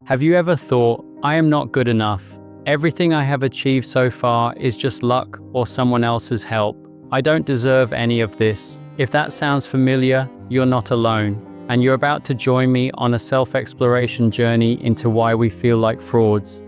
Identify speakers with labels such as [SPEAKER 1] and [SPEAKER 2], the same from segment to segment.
[SPEAKER 1] Have you ever thought, I am not good enough? Everything I have achieved so far is just luck or someone else's help. I don't deserve any of this. If that sounds familiar, you're not alone, and you're about to join me on a self-exploration journey into why we feel like frauds.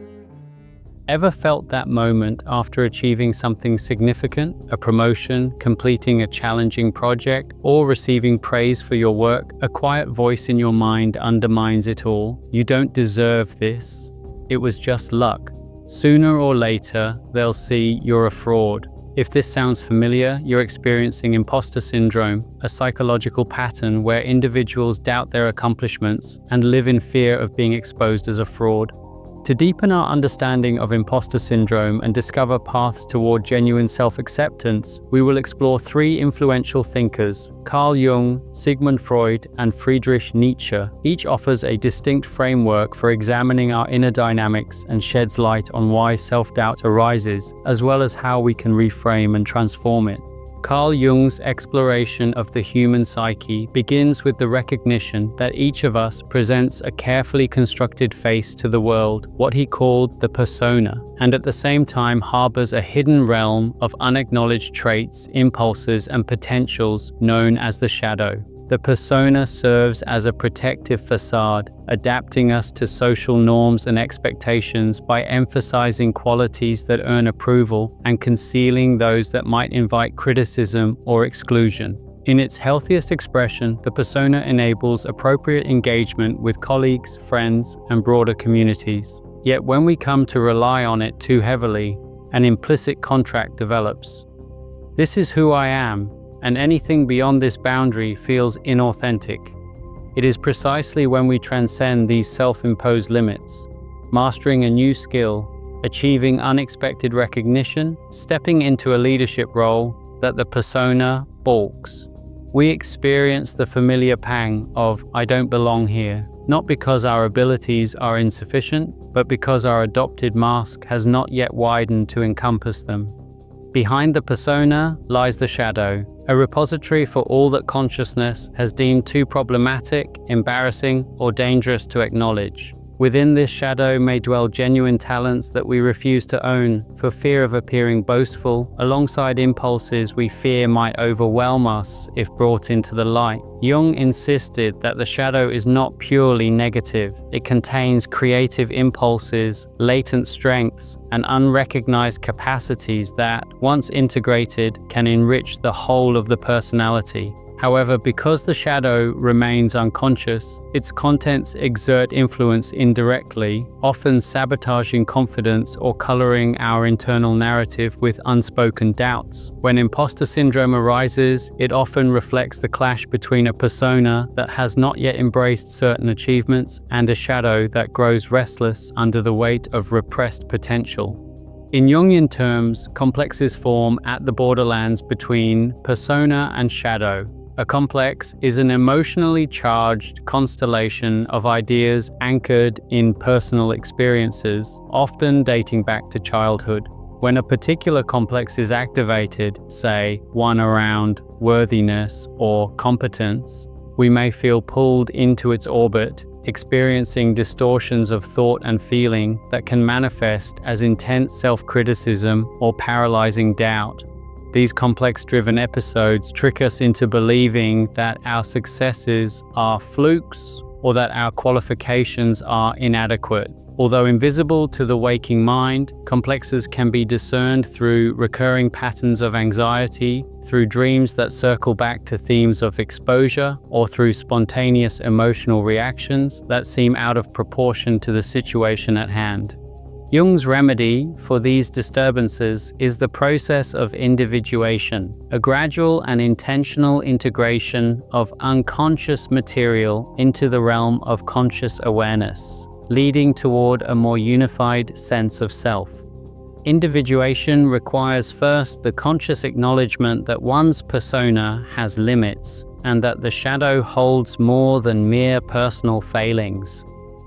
[SPEAKER 1] Ever felt that moment after achieving something significant, a promotion, completing a challenging project, or receiving praise for your work? A quiet voice in your mind undermines it all. You don't deserve this. It was just luck. Sooner or later, they'll see you're a fraud. If this sounds familiar, you're experiencing imposter syndrome, a psychological pattern where individuals doubt their accomplishments and live in fear of being exposed as a fraud. To deepen our understanding of imposter syndrome and discover paths toward genuine self-acceptance, we will explore three influential thinkers, Carl Jung, Sigmund Freud, and Friedrich Nietzsche. Each offers a distinct framework for examining our inner dynamics and sheds light on why self-doubt arises, as well as how we can reframe and transform it. Carl Jung's exploration of the human psyche begins with the recognition that each of us presents a carefully constructed face to the world, what he called the persona, and at the same time harbors a hidden realm of unacknowledged traits, impulses, and potentials known as the shadow. The persona serves as a protective facade, adapting us to social norms and expectations by emphasizing qualities that earn approval and concealing those that might invite criticism or exclusion. In its healthiest expression, the persona enables appropriate engagement with colleagues, friends, and broader communities. Yet when we come to rely on it too heavily, an implicit contract develops. This is who I am, and anything beyond this boundary feels inauthentic. It is precisely when we transcend these self-imposed limits, mastering a new skill, achieving unexpected recognition, stepping into a leadership role, that the persona balks. We experience the familiar pang of, I don't belong here, not because our abilities are insufficient, but because our adopted mask has not yet widened to encompass them. Behind the persona lies the shadow, a repository for all that consciousness has deemed too problematic, embarrassing, or dangerous to acknowledge. Within this shadow may dwell genuine talents that we refuse to own for fear of appearing boastful, alongside impulses we fear might overwhelm us if brought into the light. Jung insisted that the shadow is not purely negative. It contains creative impulses, latent strengths, and unrecognized capacities that, once integrated, can enrich the whole of the personality. However, because the shadow remains unconscious, its contents exert influence indirectly, often sabotaging confidence or coloring our internal narrative with unspoken doubts. When imposter syndrome arises, it often reflects the clash between a persona that has not yet embraced certain achievements and a shadow that grows restless under the weight of repressed potential. In Jungian terms, complexes form at the borderlands between persona and shadow. A complex is an emotionally charged constellation of ideas anchored in personal experiences, often dating back to childhood. When a particular complex is activated, say, one around worthiness or competence, we may feel pulled into its orbit, experiencing distortions of thought and feeling that can manifest as intense self-criticism or paralyzing doubt. These complex-driven episodes trick us into believing that our successes are flukes or that our qualifications are inadequate. Although invisible to the waking mind, complexes can be discerned through recurring patterns of anxiety, through dreams that circle back to themes of exposure, or through spontaneous emotional reactions that seem out of proportion to the situation at hand. Jung's remedy for these disturbances is the process of individuation, a gradual and intentional integration of unconscious material into the realm of conscious awareness, leading toward a more unified sense of self. Individuation requires first the conscious acknowledgement that one's persona has limits and that the shadow holds more than mere personal failings.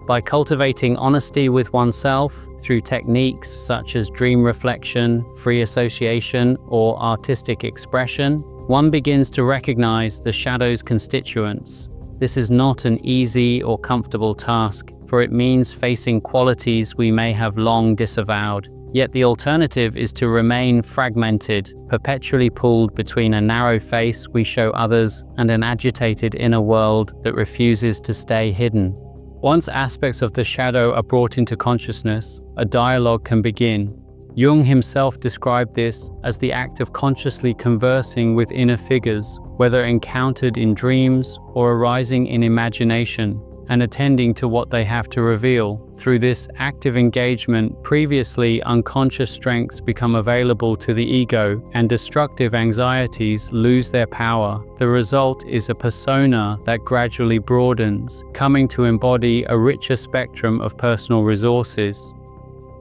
[SPEAKER 1] By cultivating honesty with oneself through techniques such as dream reflection, free association, or artistic expression, one begins to recognize the shadow's constituents. This is not an easy or comfortable task, for it means facing qualities we may have long disavowed. Yet the alternative is to remain fragmented, perpetually pulled between a narrow face we show others and an agitated inner world that refuses to stay hidden. Once aspects of the shadow are brought into consciousness, a dialogue can begin. Jung himself described this as the act of consciously conversing with inner figures, whether encountered in dreams or arising in imagination, and attending to what they have to reveal. Through this active engagement, previously unconscious strengths become available to the ego, and destructive anxieties lose their power. The result is a persona that gradually broadens, coming to embody a richer spectrum of personal resources.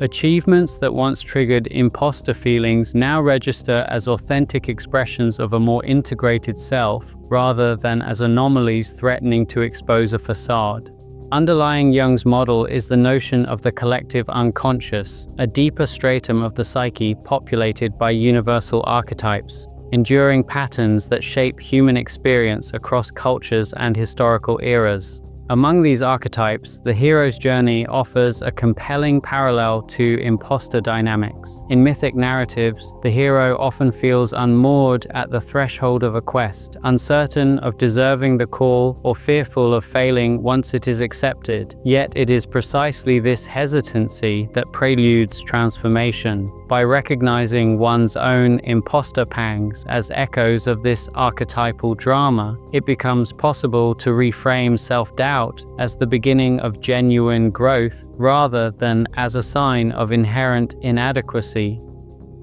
[SPEAKER 1] Achievements that once triggered imposter feelings now register as authentic expressions of a more integrated self, rather than as anomalies threatening to expose a facade. Underlying Jung's model is the notion of the collective unconscious, a deeper stratum of the psyche populated by universal archetypes, enduring patterns that shape human experience across cultures and historical eras. Among these archetypes, the hero's journey offers a compelling parallel to imposter dynamics. In mythic narratives, the hero often feels unmoored at the threshold of a quest, uncertain of deserving the call or fearful of failing once it is accepted. Yet it is precisely this hesitancy that preludes transformation. By recognizing one's own imposter pangs as echoes of this archetypal drama, it becomes possible to reframe self-doubt as the beginning of genuine growth rather than as a sign of inherent inadequacy.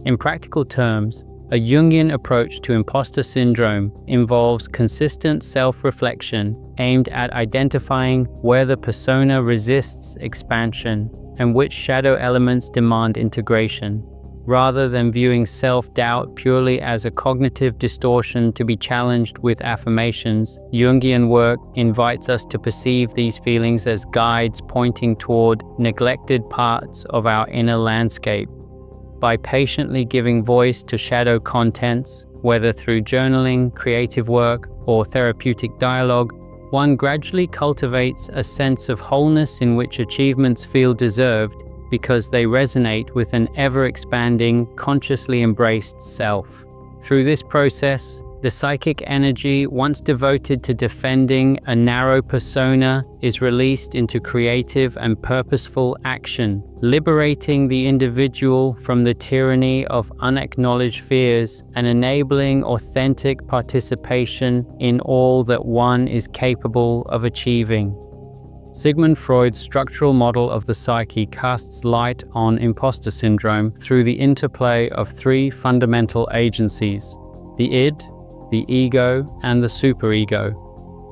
[SPEAKER 1] In practical terms, a Jungian approach to imposter syndrome involves consistent self-reflection aimed at identifying where the persona resists expansion and which shadow elements demand integration. Rather than viewing self-doubt purely as a cognitive distortion to be challenged with affirmations, Jungian work invites us to perceive these feelings as guides pointing toward neglected parts of our inner landscape. By patiently giving voice to shadow contents, whether through journaling, creative work, or therapeutic dialogue, one gradually cultivates a sense of wholeness in which achievements feel deserved because they resonate with an ever-expanding, consciously embraced self. Through this process, the psychic energy once devoted to defending a narrow persona is released into creative and purposeful action, liberating the individual from the tyranny of unacknowledged fears and enabling authentic participation in all that one is capable of achieving. Sigmund Freud's structural model of the psyche casts light on imposter syndrome through the interplay of three fundamental agencies: the id, the ego, and the superego.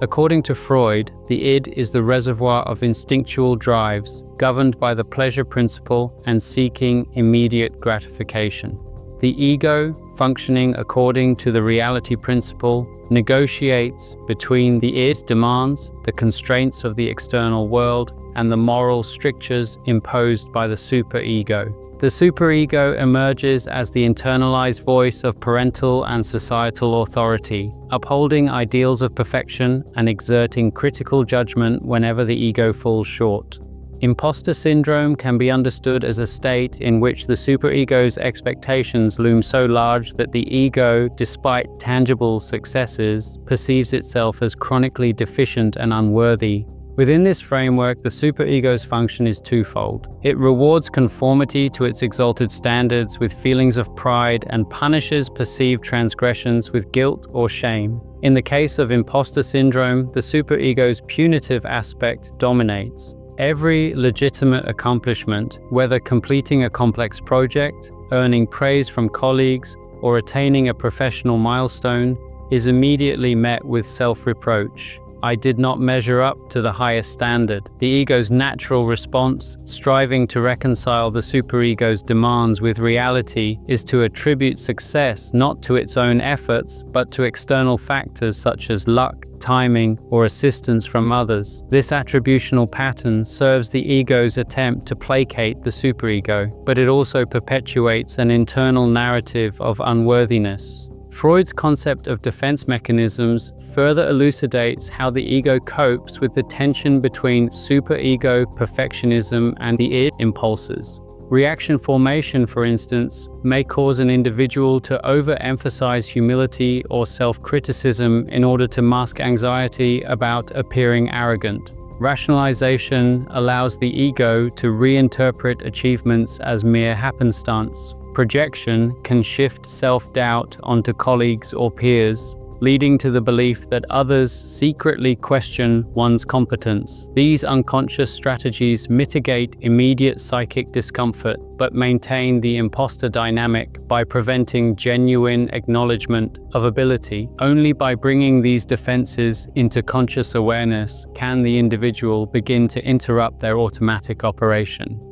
[SPEAKER 1] According to Freud, the id is the reservoir of instinctual drives, governed by the pleasure principle and seeking immediate gratification. The ego, functioning according to the reality principle, negotiates between the id's demands, the constraints of the external world, and the moral strictures imposed by the superego. The superego emerges as the internalized voice of parental and societal authority, upholding ideals of perfection and exerting critical judgment whenever the ego falls short. Imposter syndrome can be understood as a state in which the superego's expectations loom so large that the ego, despite tangible successes, perceives itself as chronically deficient and unworthy. Within this framework, the superego's function is twofold. It rewards conformity to its exalted standards with feelings of pride and punishes perceived transgressions with guilt or shame. In the case of imposter syndrome, the superego's punitive aspect dominates. Every legitimate accomplishment, whether completing a complex project, earning praise from colleagues, or attaining a professional milestone, is immediately met with self-reproach. I did not measure up to the highest standard. The ego's natural response, striving to reconcile the superego's demands with reality, is to attribute success not to its own efforts, but to external factors such as luck, timing, or assistance from others. This attributional pattern serves the ego's attempt to placate the superego, but it also perpetuates an internal narrative of unworthiness. Freud's concept of defense mechanisms further elucidates how the ego copes with the tension between superego perfectionism and the id impulses. Reaction formation, for instance, may cause an individual to overemphasize humility or self-criticism in order to mask anxiety about appearing arrogant. Rationalization allows the ego to reinterpret achievements as mere happenstance. Projection can shift self-doubt onto colleagues or peers, leading to the belief that others secretly question one's competence. These unconscious strategies mitigate immediate psychic discomfort, but maintain the imposter dynamic by preventing genuine acknowledgement of ability. Only by bringing these defenses into conscious awareness can the individual begin to interrupt their automatic operation.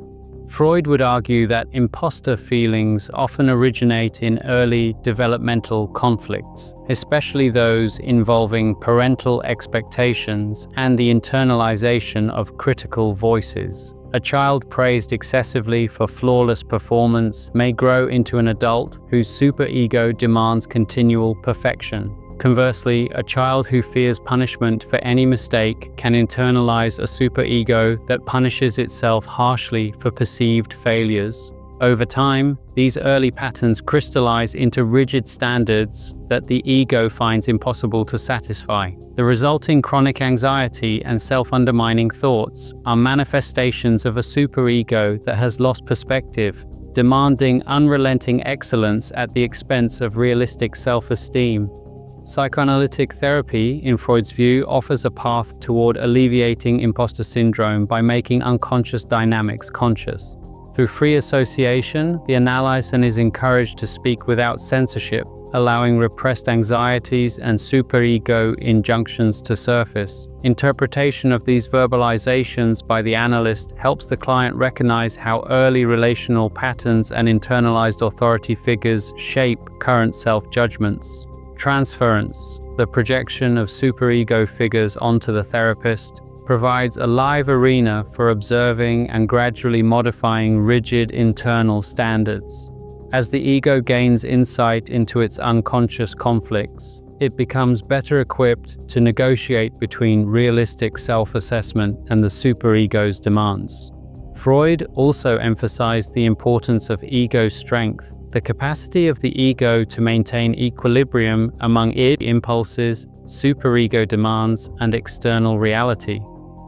[SPEAKER 1] Freud would argue that imposter feelings often originate in early developmental conflicts, especially those involving parental expectations and the internalization of critical voices. A child praised excessively for flawless performance may grow into an adult whose superego demands continual perfection. Conversely, a child who fears punishment for any mistake can internalize a superego that punishes itself harshly for perceived failures. Over time, these early patterns crystallize into rigid standards that the ego finds impossible to satisfy. The resulting chronic anxiety and self-undermining thoughts are manifestations of a superego that has lost perspective, demanding unrelenting excellence at the expense of realistic self-esteem. Psychoanalytic therapy, in Freud's view, offers a path toward alleviating imposter syndrome by making unconscious dynamics conscious. Through free association, the analyzon is encouraged to speak without censorship, allowing repressed anxieties and superego injunctions to surface. Interpretation of these verbalizations by the analyst helps the client recognize how early relational patterns and internalized authority figures shape current self-judgments. Transference, the projection of superego figures onto the therapist, provides a live arena for observing and gradually modifying rigid internal standards. As the ego gains insight into its unconscious conflicts, it becomes better equipped to negotiate between realistic self-assessment and the superego's demands. Freud also emphasized the importance of ego strength, the capacity of the ego to maintain equilibrium among id impulses, superego demands, and external reality.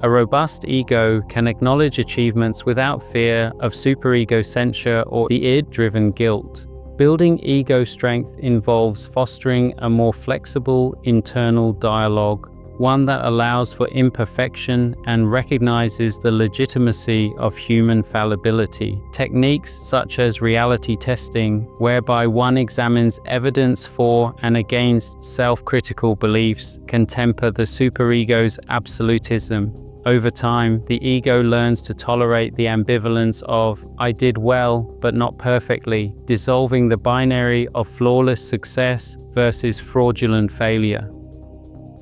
[SPEAKER 1] A robust ego can acknowledge achievements without fear of superego censure or the id-driven guilt. Building ego strength involves fostering a more flexible internal dialogue, one that allows for imperfection and recognizes the legitimacy of human fallibility. Techniques such as reality testing, whereby one examines evidence for and against self-critical beliefs, can temper the superego's absolutism. Over time, the ego learns to tolerate the ambivalence of "I did well, but not perfectly," dissolving the binary of flawless success versus fraudulent failure.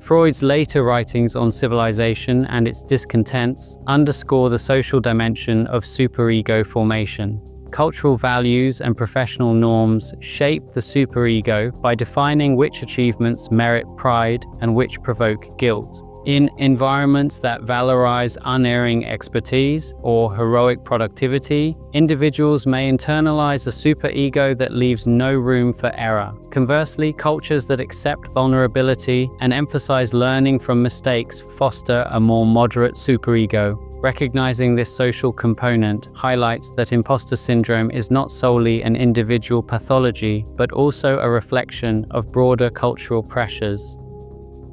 [SPEAKER 1] Freud's later writings on civilization and its discontents underscore the social dimension of superego formation. Cultural values and professional norms shape the superego by defining which achievements merit pride and which provoke guilt. In environments that valorize unerring expertise or heroic productivity, individuals may internalize a superego that leaves no room for error. Conversely, cultures that accept vulnerability and emphasize learning from mistakes foster a more moderate superego. Recognizing this social component highlights that imposter syndrome is not solely an individual pathology, but also a reflection of broader cultural pressures.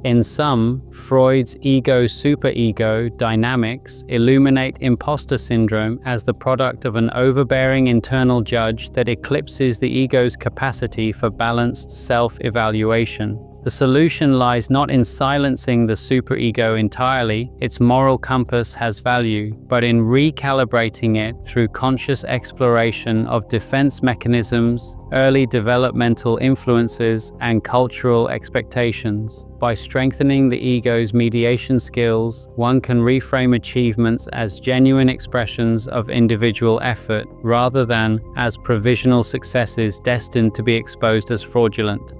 [SPEAKER 1] In sum, Freud's ego-superego dynamics illuminate imposter syndrome as the product of an overbearing internal judge that eclipses the ego's capacity for balanced self-evaluation. The solution lies not in silencing the superego entirely, its moral compass has value, but in recalibrating it through conscious exploration of defense mechanisms, early developmental influences, and cultural expectations. By strengthening the ego's mediation skills, one can reframe achievements as genuine expressions of individual effort, rather than as provisional successes destined to be exposed as fraudulent.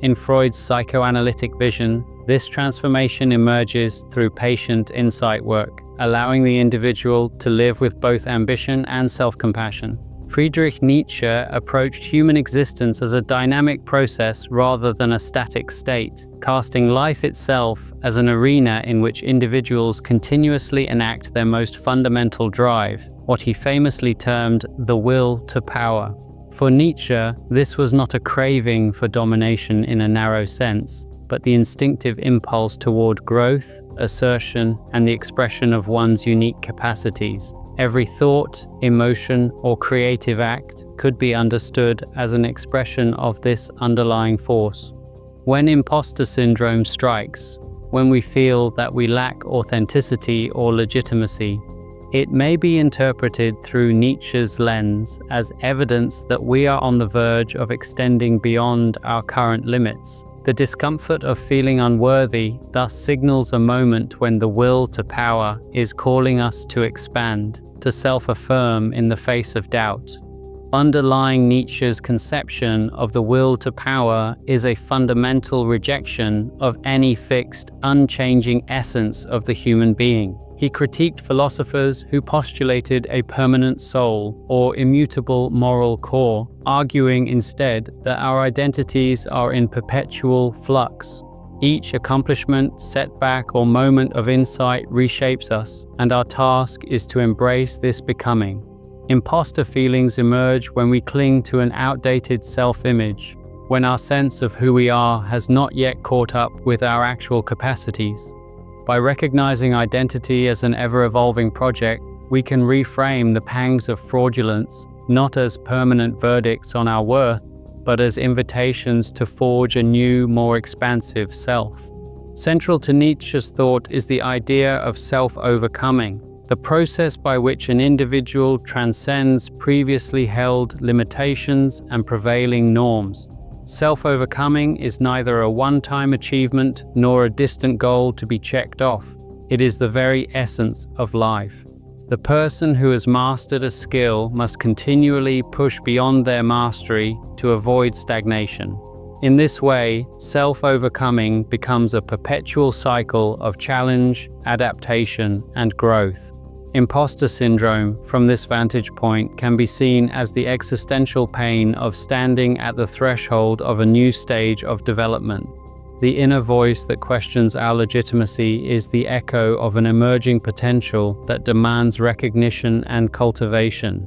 [SPEAKER 1] In Freud's psychoanalytic vision, this transformation emerges through patient insight work, allowing the individual to live with both ambition and self-compassion. Friedrich Nietzsche approached human existence as a dynamic process rather than a static state, casting life itself as an arena in which individuals continuously enact their most fundamental drive, what he famously termed the will to power. For Nietzsche, this was not a craving for domination in a narrow sense, but the instinctive impulse toward growth, assertion, and the expression of one's unique capacities. Every thought, emotion, or creative act could be understood as an expression of this underlying force. When imposter syndrome strikes, when we feel that we lack authenticity or legitimacy, it may be interpreted through Nietzsche's lens as evidence that we are on the verge of extending beyond our current limits. The discomfort of feeling unworthy thus signals a moment when the will to power is calling us to expand, to self-affirm in the face of doubt. Underlying Nietzsche's conception of the will to power is a fundamental rejection of any fixed, unchanging essence of the human being. He critiqued philosophers who postulated a permanent soul or immutable moral core, arguing instead that our identities are in perpetual flux. Each accomplishment, setback, or moment of insight reshapes us, and our task is to embrace this becoming. Imposter feelings emerge when we cling to an outdated self-image, when our sense of who we are has not yet caught up with our actual capacities. By recognizing identity as an ever-evolving project, we can reframe the pangs of fraudulence not as permanent verdicts on our worth, but as invitations to forge a new, more expansive self. Central to Nietzsche's thought is the idea of self-overcoming, the process by which an individual transcends previously held limitations and prevailing norms. Self-overcoming is neither a one-time achievement nor a distant goal to be checked off. It is the very essence of life. The person who has mastered a skill must continually push beyond their mastery to avoid stagnation. In this way, self-overcoming becomes a perpetual cycle of challenge, adaptation, and growth. Imposter syndrome, from this vantage point, can be seen as the existential pain of standing at the threshold of a new stage of development. The inner voice that questions our legitimacy is the echo of an emerging potential that demands recognition and cultivation.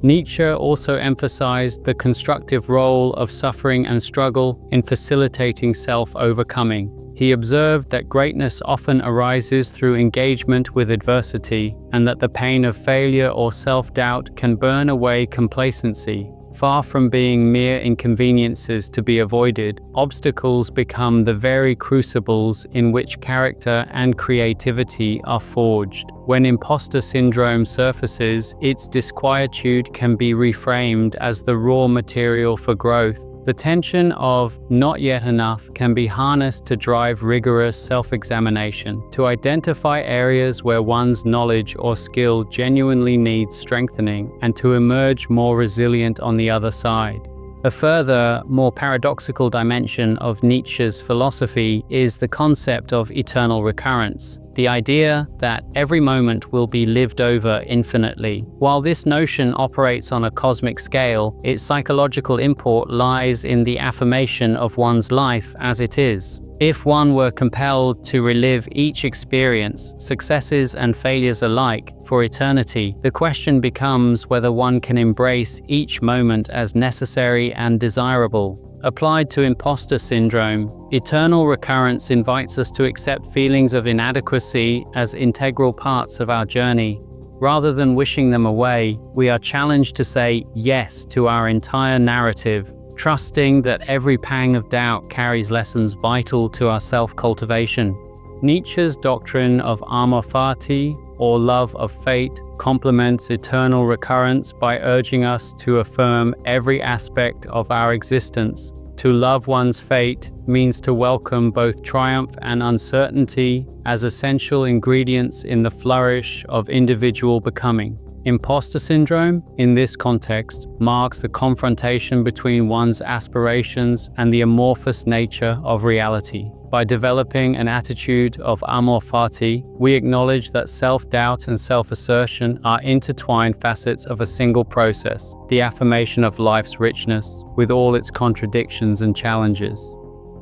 [SPEAKER 1] Nietzsche also emphasized the constructive role of suffering and struggle in facilitating self-overcoming. He observed that greatness often arises through engagement with adversity, and that the pain of failure or self-doubt can burn away complacency. Far from being mere inconveniences to be avoided, obstacles become the very crucibles in which character and creativity are forged. When imposter syndrome surfaces, its disquietude can be reframed as the raw material for growth. The tension of not yet enough can be harnessed to drive rigorous self-examination, to identify areas where one's knowledge or skill genuinely needs strengthening, and to emerge more resilient on the other side. A further, more paradoxical dimension of Nietzsche's philosophy is the concept of eternal recurrence, the idea that every moment will be lived over infinitely. While this notion operates on a cosmic scale, its psychological import lies in the affirmation of one's life as it is. If one were compelled to relive each experience, successes and failures alike, for eternity, the question becomes whether one can embrace each moment as necessary and desirable. Applied to imposter syndrome, eternal recurrence invites us to accept feelings of inadequacy as integral parts of our journey. Rather than wishing them away, we are challenged to say yes to our entire narrative, trusting that every pang of doubt carries lessons vital to our self-cultivation. Nietzsche's doctrine of amor fati, or love of fate, complements eternal recurrence by urging us to affirm every aspect of our existence. To love one's fate means to welcome both triumph and uncertainty as essential ingredients in the flourish of individual becoming. Imposter syndrome, in this context, marks the confrontation between one's aspirations and the amorphous nature of reality. By developing an attitude of amor fati, we acknowledge that self-doubt and self-assertion are intertwined facets of a single process, the affirmation of life's richness, with all its contradictions and challenges.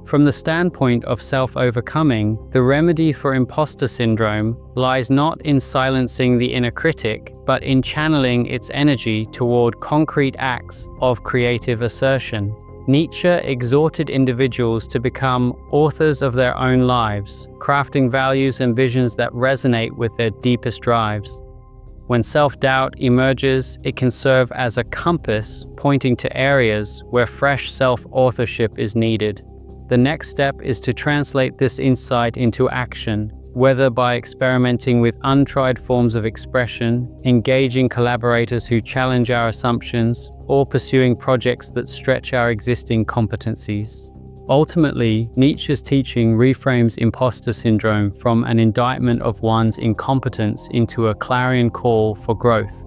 [SPEAKER 1] From the standpoint of self-overcoming, the remedy for imposter syndrome lies not in silencing the inner critic, but in channeling its energy toward concrete acts of creative assertion. Nietzsche exhorted individuals to become authors of their own lives, crafting values and visions that resonate with their deepest drives. When self-doubt emerges, it can serve as a compass pointing to areas where fresh self-authorship is needed. The next step is to translate this insight into action, whether by experimenting with untried forms of expression, engaging collaborators who challenge our assumptions, or pursuing projects that stretch our existing competencies. Ultimately, Nietzsche's teaching reframes imposter syndrome from an indictment of one's incompetence into a clarion call for growth.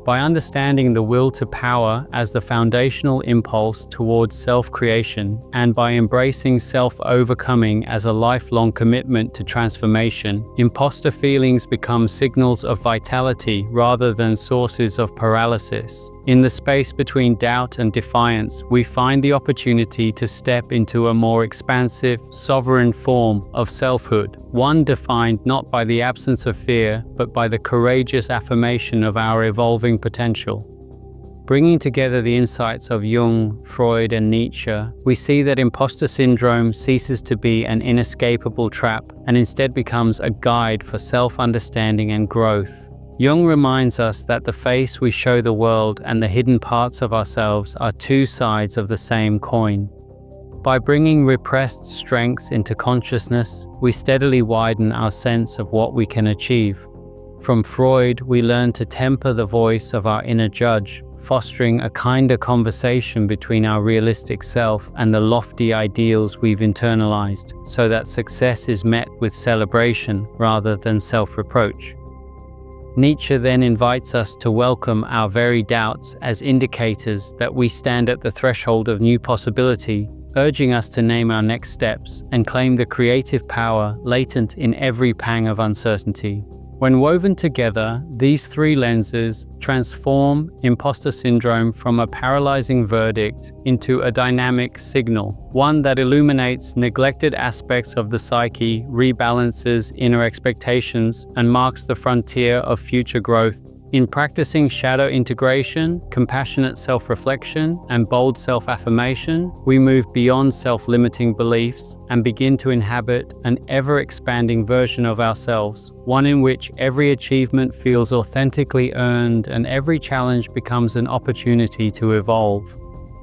[SPEAKER 1] By understanding the will to power as the foundational impulse towards self-creation, and by embracing self-overcoming as a lifelong commitment to transformation, imposter feelings become signals of vitality rather than sources of paralysis. In the space between doubt and defiance, we find the opportunity to step into a more expansive, sovereign form of selfhood, one defined not by the absence of fear, but by the courageous affirmation of our evolving potential. Bringing together the insights of Jung, Freud, and Nietzsche, we see that imposter syndrome ceases to be an inescapable trap and instead becomes a guide for self-understanding and growth. Jung reminds us that the face we show the world and the hidden parts of ourselves are two sides of the same coin. By bringing repressed strengths into consciousness, we steadily widen our sense of what we can achieve. From Freud, we learn to temper the voice of our inner judge, fostering a kinder conversation between our realistic self and the lofty ideals we've internalized, so that success is met with celebration rather than self-reproach. Nietzsche then invites us to welcome our very doubts as indicators that we stand at the threshold of new possibility, urging us to name our next steps and claim the creative power latent in every pang of uncertainty. When woven together, these three lenses transform imposter syndrome from a paralyzing verdict into a dynamic signal, one that illuminates neglected aspects of the psyche, rebalances inner expectations, and marks the frontier of future growth. In practicing shadow integration, compassionate self-reflection, and bold self-affirmation, we move beyond self-limiting beliefs and begin to inhabit an ever-expanding version of ourselves, one in which every achievement feels authentically earned and every challenge becomes an opportunity to evolve.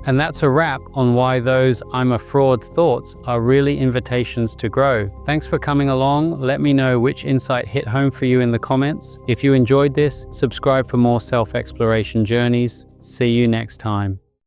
[SPEAKER 1] And that's a wrap on why those "I'm a fraud" thoughts are really invitations to grow. Thanks for coming along. Let me know which insight hit home for you in the comments. If you enjoyed this, subscribe for more self-exploration journeys. See you next time.